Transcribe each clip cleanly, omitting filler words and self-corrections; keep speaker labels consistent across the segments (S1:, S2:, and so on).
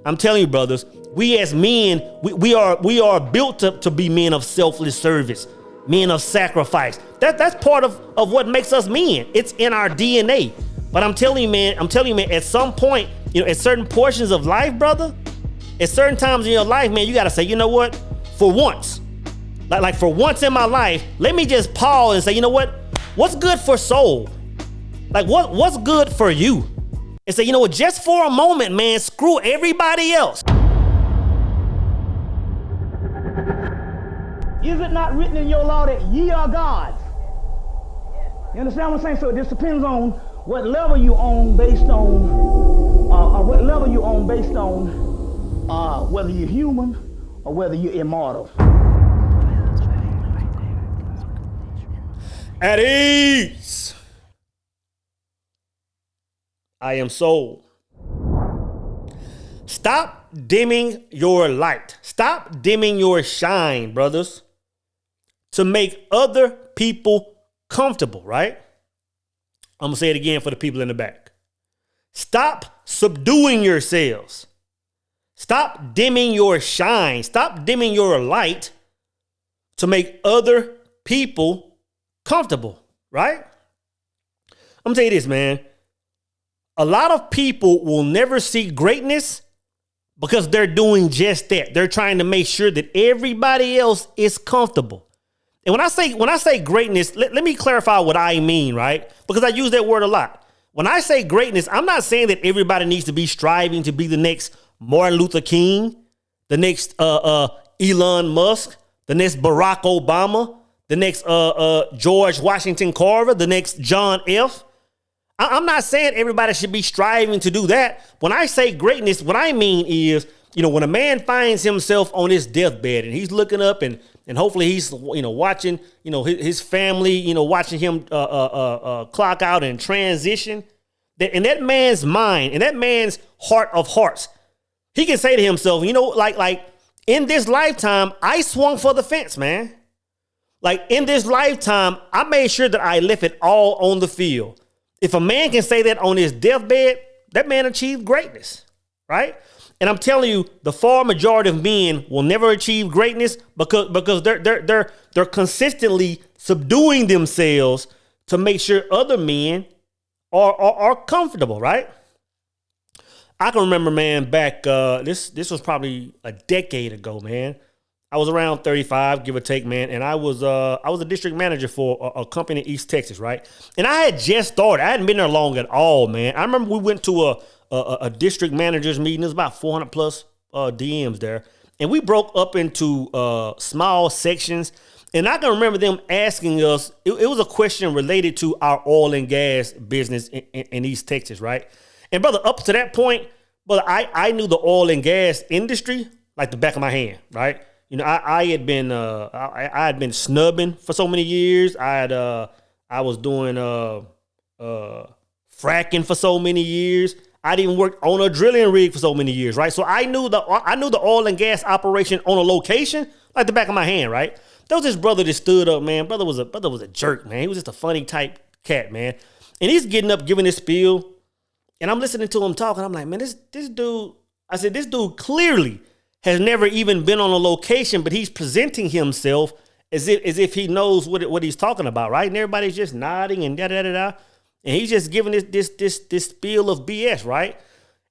S1: I'm telling you, brothers, we as men, we are built to be men of selfless service, men of sacrifice. That's part of what makes us men. It's in our DNA. But I'm telling you, man, at some point, at certain portions of life, brother, at certain times in your life, man, you got to say, you know what? For once, like for once in my life, let me just pause and say, you know what? What's good for soul? Like what's good for you? And say, you know what? Just for a moment, man, screw everybody else.
S2: Is it not written in your law that ye are gods? You understand what I'm saying? So it just depends on what level you on based on, whether you're human or whether you're immortal.
S1: At ease. I am soul. Stop dimming your light. Stop dimming your shine, brothers, to make other people comfortable, right? I'm going to say it again for the people in the back. Stop subduing yourselves. Stop dimming your shine. Stop dimming your light to make other people comfortable, right? I'm going to tell you this, man. A lot of people will never see greatness because they're doing just that. They're trying to make sure that everybody else is comfortable. And when I say greatness, let me clarify what I mean, right? Because I use that word a lot. When I say greatness, I'm not saying that everybody needs to be striving to be the next Martin Luther King, the next Elon Musk, the next Barack Obama, the next George Washington Carver, the next John F. I'm not saying everybody should be striving to do that. When I say greatness, what I mean is, when a man finds himself on his deathbed and he's looking up and hopefully he's, watching, his family, watching him clock out and transition, that in that man's mind, in that man's heart of hearts, he can say to himself, like in this lifetime, I swung for the fence, man. Like in this lifetime, I made sure that I left it all on the field. If a man can say that on his deathbed, that man achieved greatness, right? And I'm telling you, the far majority of men will never achieve greatness because they're consistently subduing themselves to make sure other men are comfortable, right? I can remember, man, back this was probably a decade ago, man. I was around 35, give or take, man, and I was a district manager for a company in East Texas, right? And I had just started. I hadn't been there long at all, man. I remember we went to a district managers meeting. There's about 400 plus DMs there, and we broke up into small sections. And I can remember them asking us. It was a question related to our oil and gas business in East Texas, right? And brother, up to that point, brother, I knew the oil and gas industry like the back of my hand, right? I had been snubbing for so many years. I was doing fracking for so many years. I'd even worked on a drilling rig for so many years, right? So I knew the oil and gas operation on a location like the back of my hand, right? There was this brother that stood up, man. Brother was a jerk, man. He was just a funny type cat, man. And he's getting up, giving this spiel, and I'm listening to him talking. I'm like, man, this dude. I said, this dude clearly has never even been on a location, but he's presenting himself as if he knows what he's talking about, right? And everybody's just nodding and da-da-da-da. And he's just giving this spiel of BS, right?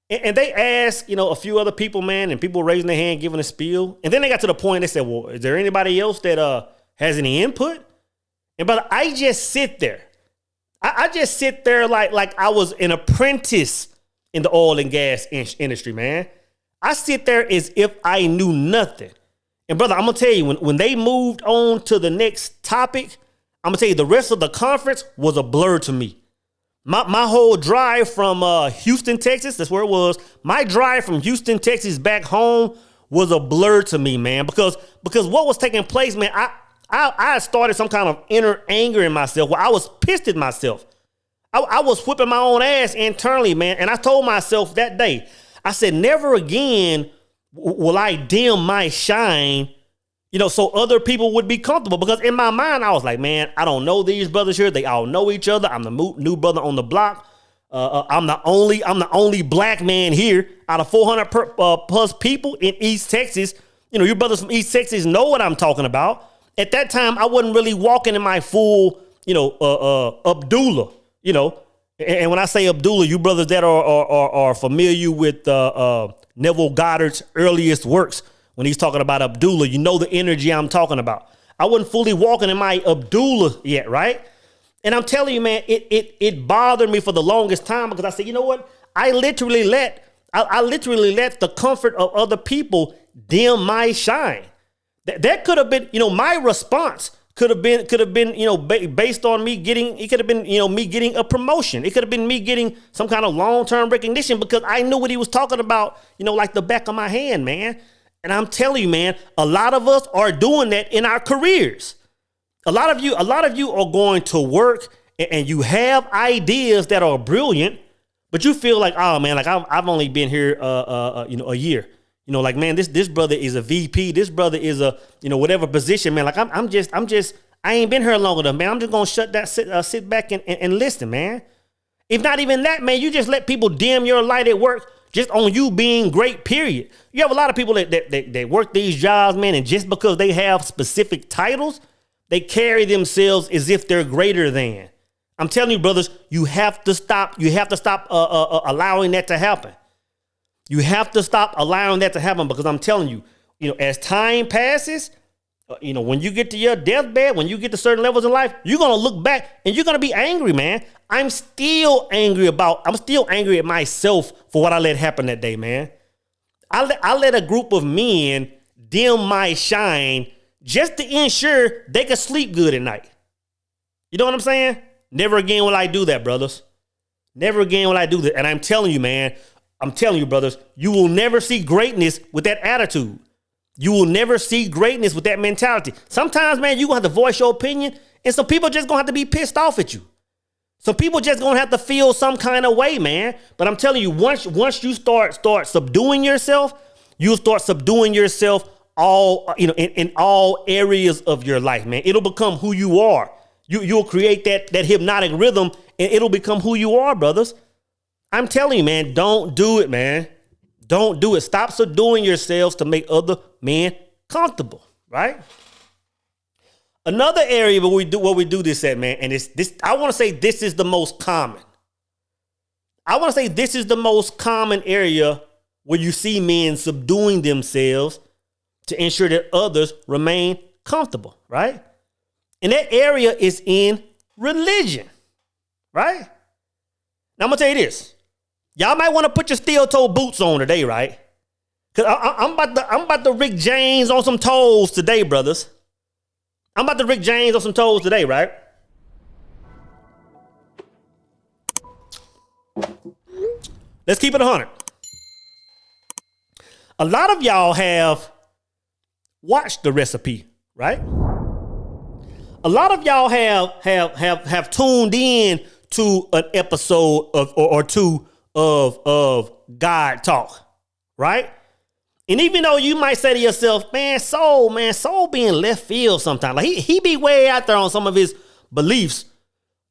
S1: And they asked, a few other people, man, and people raising their hand, giving a spiel. And then they got to the point, they said, well, is there anybody else that has any input? And brother, I just sit there. I just sit there like I was an apprentice in the oil and gas industry, man. I sit there as if I knew nothing. And brother, I'm going to tell you, when they moved on to the next topic, I'm going to tell you, the rest of the conference was a blur to me. My whole drive from Houston, Texas, that's where it was. My drive from Houston, Texas back home was a blur to me, man, because what was taking place, man, I started some kind of inner anger in myself where I was pissed at myself. I was whipping my own ass internally, man. And I told myself that day, I said, never again will I dim my shine, so other people would be comfortable. Because in my mind, I was like, man, I don't know these brothers here. They all know each other. I'm the new brother on the block. I'm the only black man here out of 400 plus people in East Texas. You know, your brothers from East Texas know what I'm talking about. At that time, I wasn't really walking in my full, Abdullah, And when I say Abdullah, you brothers that are familiar with Neville Goddard's earliest works, when he's talking about Abdullah, you know the energy I'm talking about. I wasn't fully walking in my Abdullah yet, right? And I'm telling you, man, it bothered me for the longest time because I said, you know what? I literally let the comfort of other people dim my shine. That could have been, my response could have been, based on me getting, it could have been, me getting a promotion. It could have been me getting some kind of long-term recognition because I knew what he was talking about, like the back of my hand, man. And I'm telling you, man, a lot of us are doing that in our careers. A lot of you are going to work and you have ideas that are brilliant, but you feel like, oh man, like I've only been here, a year. Like, man, this brother is a VP. This brother is a, whatever position, man. Like I ain't been here long enough, man. I'm just going to sit back and listen, man. If not even that, man, you just let people dim your light at work just on you being great, period. You have a lot of people that work these jobs, man. And just because they have specific titles, they carry themselves as if they're greater than. I'm telling you, brothers, you have to stop. You have to stop allowing that to happen. You have to stop allowing that to happen because I'm telling you, as time passes, when you get to your deathbed, when you get to certain levels in life, you're going to look back and you're going to be angry, man. I'm still angry at myself for what I let happen that day, man. I let a group of men dim my shine just to ensure they could sleep good at night. You know what I'm saying? Never again will I do that, brothers. Never again will I do that. And I'm telling you, man, brothers, you will never see greatness with that attitude. You will never see greatness with that mentality. Sometimes, man, you're going to have to voice your opinion, and some people just going to have to be pissed off at you. Some people just going to have to feel some kind of way, man. But I'm telling you, once you start subduing yourself, you'll start subduing yourself all, in all areas of your life, man. It'll become who you are. You'll create that hypnotic rhythm, and it'll become who you are, brothers. I'm telling you, man, don't do it, man. Don't do it. Stop subduing yourselves to make other men comfortable, right? Another area where we do this at, man, and it's this. I want to say this is the most common. I want to say this is the most common area where you see men subduing themselves to ensure that others remain comfortable, right? And that area is in religion, right? Now I'm gonna tell you this. Y'all might want to put your steel toe boots on today, right? Because I'm about to Rick James on some toes today, brothers. I'm about to Rick James on some toes today, right? Let's keep it 100. A lot of y'all have watched The Recipe, right? A lot of y'all have tuned in to an episode or two of God Talk, right? And even though you might say to yourself, Soul be in left field sometimes. Like he be way out there on some of his beliefs.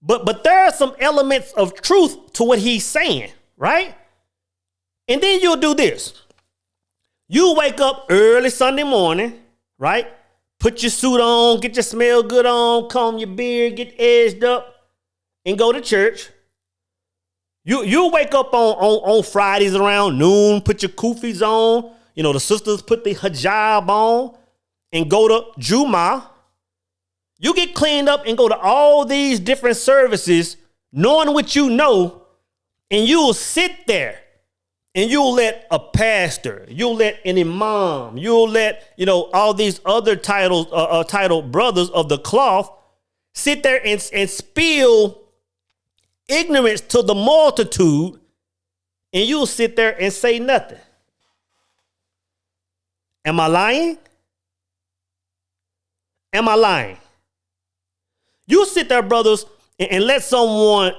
S1: But there are some elements of truth to what he's saying, right? And then you'll do this. You wake up early Sunday morning, right? Put your suit on, get your smell good on, comb your beard, get edged up, and go to church. You'll wake up on Fridays around noon, put your kufis on. The sisters put the hijab on and go to Jumu'ah. You get cleaned up and go to all these different services, knowing what you know, and you'll sit there and you'll let a pastor, you'll let an imam, you'll let, all these other titled brothers of the cloth sit there and spill ignorance to the multitude, and you'll sit there and say nothing. Am I lying? Am I lying? You sit there, brothers, and let someone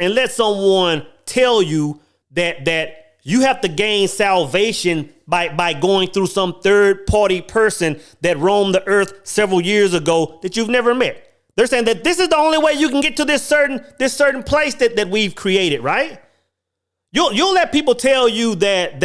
S1: tell you that you have to gain salvation by going through some third-party person that roamed the earth several years ago that you've never met. They're saying that this is the only way you can get to this certain place that we've created, right? You'll let people tell you that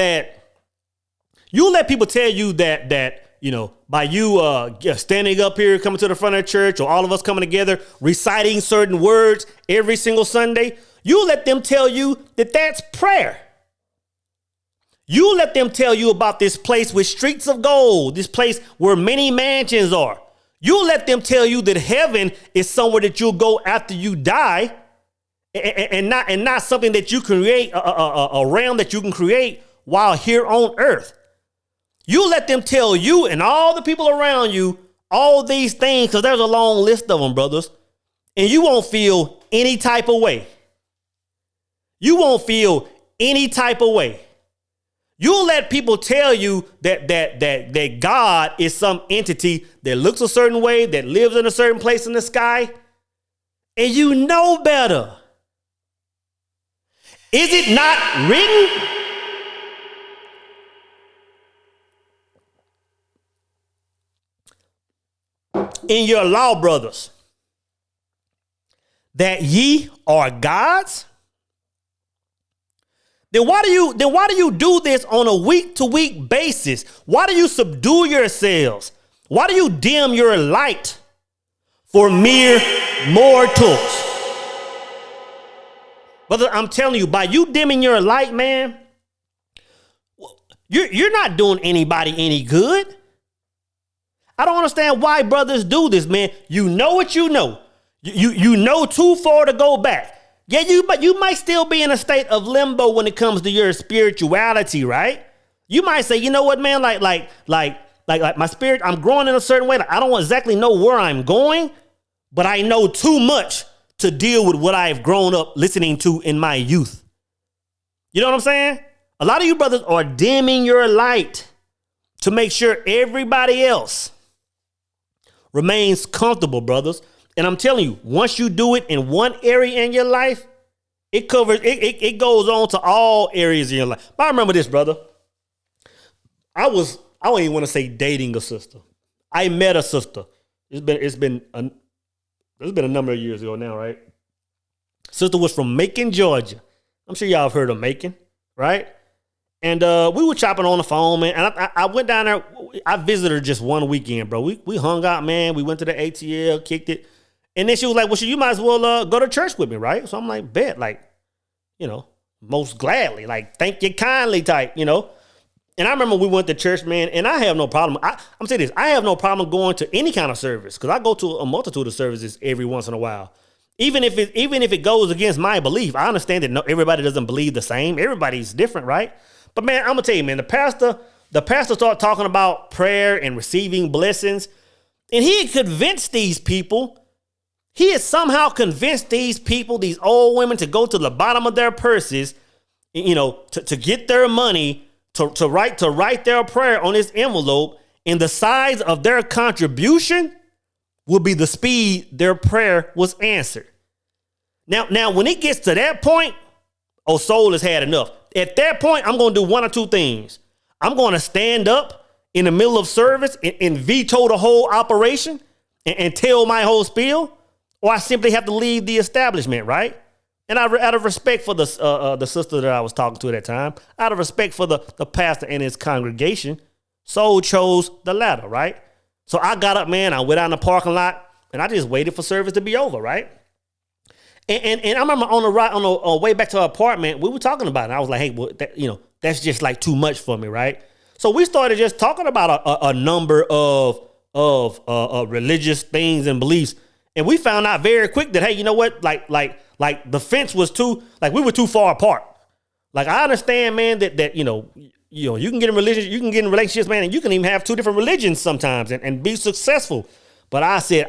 S1: by you standing up here, coming to the front of the church, or all of us coming together, reciting certain words every single Sunday, you let them tell you that that's prayer. You let them tell you about this place with streets of gold, this place where many mansions are. You let them tell you that heaven is somewhere that you'll go after you die, and not something that you create, a realm that you can create while here on earth. You let them tell you and all the people around you all these things, because there's a long list of them, brothers, and you won't feel any type of way. You won't feel any type of way. You'll let people tell you that God is some entity that looks a certain way, that lives in a certain place in the sky, and you know better. Is it not written? In your law, brothers, that ye are gods? Then why do you do this on a week-to-week basis? Why do you subdue yourselves? Why do you dim your light for mere mortals? Brother, I'm telling you, by you dimming your light, man, you're not doing anybody any good. I don't understand why brothers do this, man. You know what you know. You know too far to go back. Yeah, but you might still be in a state of limbo when it comes to your spirituality, right? You might say, you know what, man, like my spirit, I'm growing in a certain way. Like, I don't exactly know where I'm going, but I know too much to deal with what I've grown up listening to in my youth. You know what I'm saying? A lot of you brothers are dimming your light to make sure everybody else remains comfortable, brothers. And I'm telling you, once you do it in one area in your life, it goes on to all areas in your life. But I remember this, brother. I don't even want to say dating a sister. I met a sister. It's been a number of years ago now, right? Sister was from Macon, Georgia. I'm sure y'all have heard of Macon, right? And we were chopping on the phone, man. And I went down there. I visited her just one weekend, bro. We hung out, man. We went to the ATL, kicked it. And then she was like, well, you might as well go to church with me, right? So I'm like, bet, like, most gladly, like, thank you kindly type, And I remember we went to church, man, and I have no problem. I'm saying this, I have no problem going to any kind of service, because I go to a multitude of services every once in a while. Even if it goes against my belief. I understand that everybody doesn't believe the same. Everybody's different, right? But man, I'm gonna tell you, man, the pastor started talking about prayer and receiving blessings, and he had convinced these people. He had somehow convinced these people, these old women, to go to the bottom of their purses, to get their money, to write their prayer on this envelope, and the size of their contribution would be the speed their prayer was answered. Now, when it gets to that point, soul has had enough. At that point, I'm going to do one or two things. I'm going to stand up in the middle of service and veto the whole operation and tell my whole spiel, or I simply have to leave the establishment, right? And out of respect for the sister that I was talking to at that time, out of respect for the pastor and his congregation, soul chose the latter, right? So I got up, man. I went out in the parking lot, and I just waited for service to be over, right? And I remember on the way back to our apartment, we were talking about it. And I was like, hey, well, that's just like too much for me, right? So we started just talking about a number of religious things and beliefs. And we found out very quick that, hey, you know what? Like the fence was we were too far apart. Like, I understand, man, that you can get in religion, you can get in relationships, man, and you can even have two different religions sometimes and be successful. But I said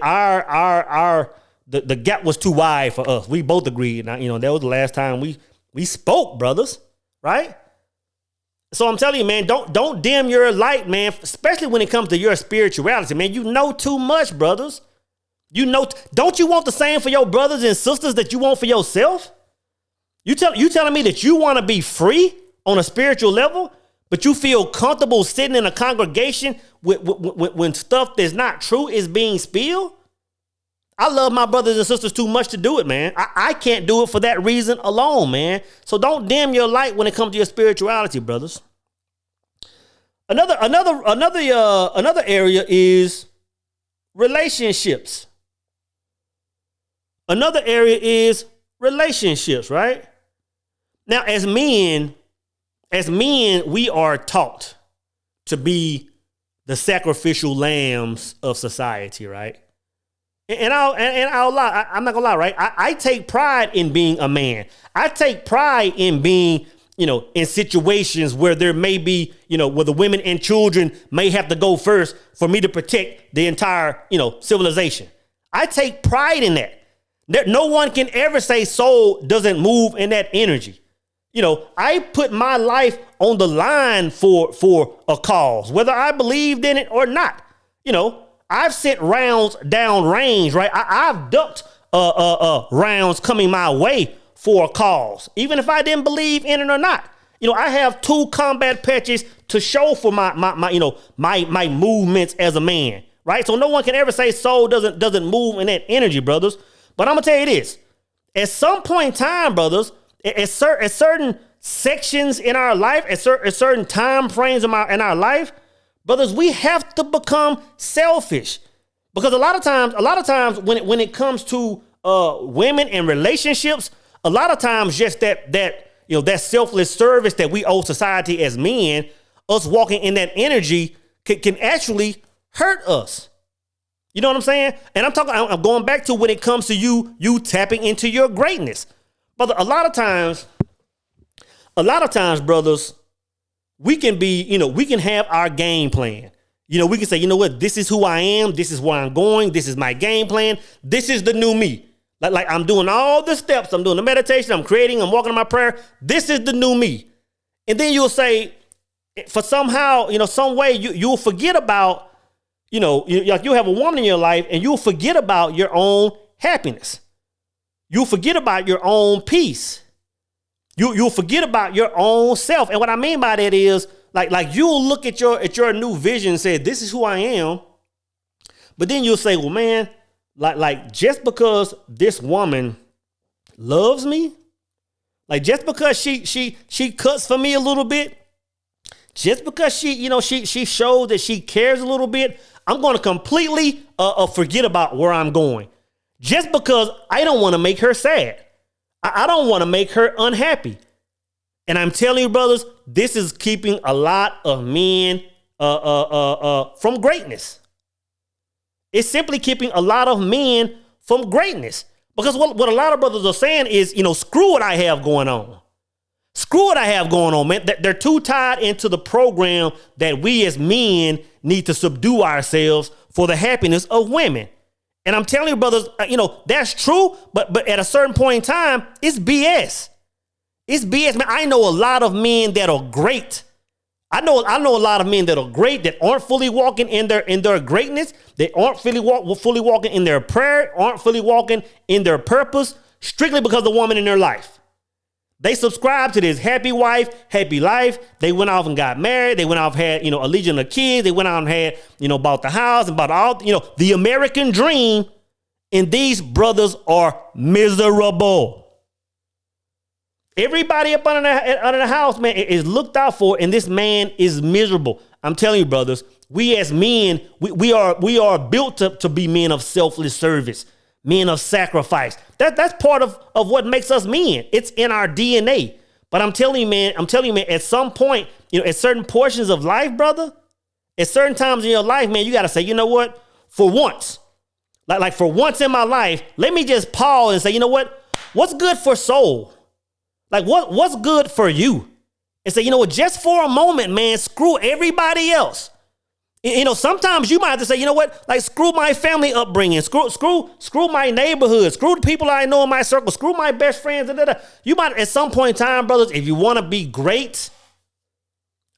S1: the gap was too wide for us. We both agreed. Now, that was the last time we spoke, brothers, right? So I'm telling you, man, don't dim your light, man, especially when it comes to your spirituality, man. You know too much, brothers. Don't you want the same for your brothers and sisters that you want for yourself? You telling me that you want to be free on a spiritual level, but you feel comfortable sitting in a congregation when stuff that's not true is being spilled? I love my brothers and sisters too much to do it, man. I can't do it for that reason alone, man. So don't dim your light when it comes to your spirituality, brothers. Another area is relationships. Another area is relationships, right? Now, as men, we are taught to be the sacrificial lambs of society, right? And I'll lie. I'm not gonna lie, right? I take pride in being a man. I take pride in being, in situations where there may be, where the women and children may have to go first for me to protect the entire, civilization. I take pride in that. No one can ever say soul doesn't move in that energy. I put my life on the line for a cause, whether I believed in it or not. I've sent rounds down range, right? I've ducked rounds coming my way for a cause, even if I didn't believe in it or not. I have 2 combat patches to show for my movements as a man, right? So no one can ever say soul doesn't move in that energy, brothers. But I'm gonna tell you this: at some point in time, brothers, at certain sections in our life, at certain time frames in our life, brothers, we have to become selfish, because a lot of times when it comes to women and relationships, a lot of times just that selfless service that we owe society as men, us walking in that energy can actually hurt us. You know what I'm saying? And I'm going back to when it comes to you tapping into your greatness. But a lot of times, brothers, we can have our game plan. We can say, you know what, this is who I am. This is where I'm going. This is my game plan. This is the new me. Like I'm doing all the steps. I'm doing the meditation. I'm creating. I'm walking in my prayer. This is the new me. And then you'll say, for somehow, some way you'll forget about, you'll have a woman in your life and you'll forget about your own happiness. You'll forget about your own peace. You'll forget about your own self. And what I mean by that is like you'll look at your new vision and say, this is who I am. But then you'll say, well, man, like just because this woman loves me, like just because she cuts for me a little bit, just because she shows that she cares a little bit, I'm going to completely forget about where I'm going, just because I don't want to make her sad. I don't want to make her unhappy. And I'm telling you, brothers, this is keeping a lot of men from greatness. It's simply keeping a lot of men from greatness. Because what a lot of brothers are saying is, screw what I have going on. Screw what I have going on, man. They're too tied into the program that we as men need to subdue ourselves for the happiness of women. And I'm telling you, brothers, that's true. But at a certain point in time, it's BS. It's BS, man. I know a lot of men that are great. I know a lot of men that are great that aren't fully walking in their greatness. They aren't fully walking in their prayer, aren't fully walking in their purpose, strictly because of the woman in their life. They subscribe to this happy wife, happy life. They went off and got married. They went off, had, a legion of kids. They went out and had, bought the house and bought all, the American dream. And these brothers are miserable. Everybody up under the house, man, is looked out for, and this man is miserable. I'm telling you, brothers, we as men, we are built to be men of selfless service, men of sacrifice. That's part of what makes us men. It's in our DNA. But I'm telling you, man, at some point, at certain portions of life, brother, at certain times in your life, man, you got to say, you know what, for once, like for once in my life, let me just pause and say, you know what, what's good for soul? Like what's good for you? And say, just for a moment, man, screw everybody else. Sometimes you might have to say, you know what, like screw my family upbringing, screw my neighborhood, screw the people I know in my circle, screw my best friends. You might at some point in time, brothers, if you want to be great,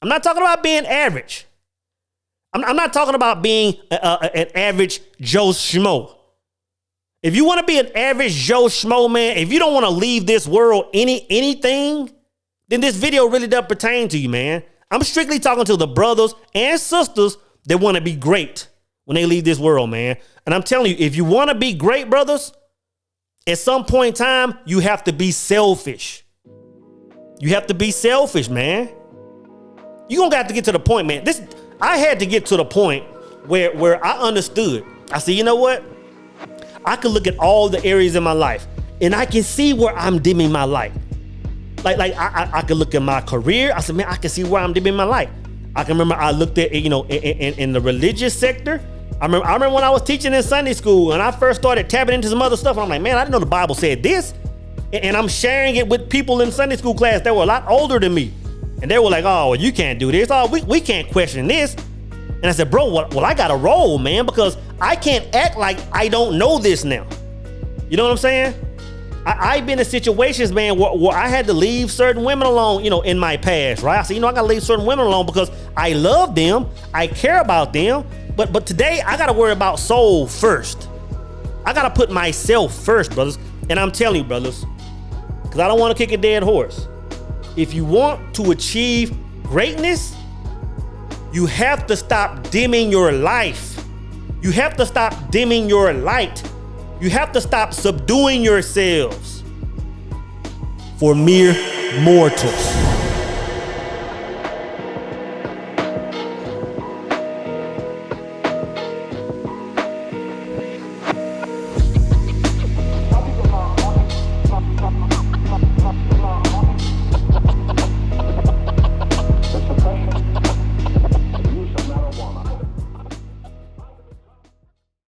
S1: I'm not talking about being average. I'm not talking about being an average Joe Schmo. If you want to be an average Joe Schmo, man, if you don't want to leave this world anything, then this video really doesn't pertain to you, man. I'm strictly talking to the brothers and sisters that want to be great. when they leave this world, man. And I'm telling you, if you want to be great, brothers, at some point in time, you have to be selfish. You have to be selfish, man. You're going to have to get to the point, man. I had to get to the point where I understood. I said, you know what? I can look at all the areas in my life and I can see where I'm dimming my light. Like I could look at my career. I said, man, I can see where I'm dimming my light. I can remember I looked at, in the religious sector. I remember when I was teaching in Sunday school and I first started tapping into some other stuff. And I'm like, man, I didn't know the Bible said this. And I'm sharing it with people in Sunday school class that were a lot older than me. And they were like, oh, well, you can't do this. Oh, we can't question this. And I said, bro, well, I got to roll, man, because I can't act like I don't know this now. You know what I'm saying? I've been in situations, man, where I had to leave certain women alone, in my past, right? I said, I got to leave certain women alone because I love them. I care about them. But today I got to worry about soul first. I got to put myself first, brothers. And I'm telling you, brothers, because I don't want to kick a dead horse. If you want to achieve greatness, you have to stop dimming your life. You have to stop dimming your light. You have to stop subduing yourselves for mere mortals.